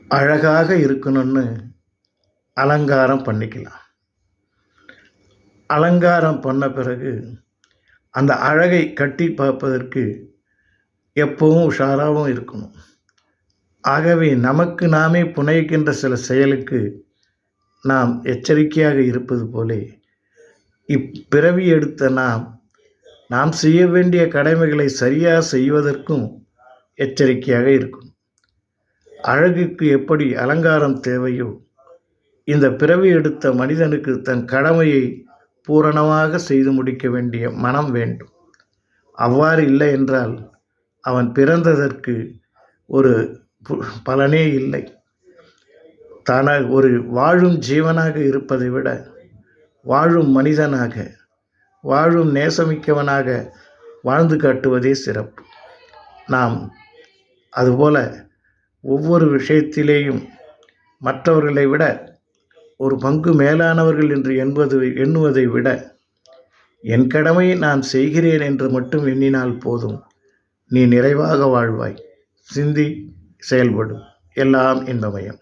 அழகாக இருக்கணும்னு அலங்காரம் பண்ணிக்கலாம். அலங்காரம் பண்ண பிறகு அந்த அழகை கட்டி பார்ப்பதற்கு எப்பவும் உஷாராகவும் இருக்கணும். ஆகவே நமக்கு நாமே புனைகின்ற சில செயலுக்கு நாம் எச்சரிக்கையாக இருப்பது போலே இப்பிறவி எடுத்த நாம் செய்ய வேண்டிய கடமைகளை சரியாக செய்வதற்கும் எச்சரிக்கையாக இருக்கணும். அழகுக்கு எப்படி அலங்காரம் தேவையோ, இந்த பிறவி எடுத்த மனிதனுக்கு தன் கடமையை பூரணமாக செய்து முடிக்க வேண்டிய மனம் வேண்டும். அவ்வாறு இல்லை என்றால் அவன் பிறந்ததற்கு ஒரு பலனே இல்லை. ஒரு வாழும் ஜீவனாக இருப்பதை விட வாழும் மனிதனாக, வாழும் நேசமிக்கவனாக வாழ்ந்து காட்டுவதே சிறப்பு. நாம் அதுபோல ஒவ்வொரு விஷயத்திலேயும் மற்றவர்களை விட ஒரு பங்கு மேலானவர்கள் என்று எண்ணுவதை விட என் கடமையை நான் செய்கிறேன் என்று மட்டும் எண்ணினால் போதும், நீ நிறைவாக வாழ்வாய். சிந்தி செயல்படும். எல்லாம் இன்பமயம்.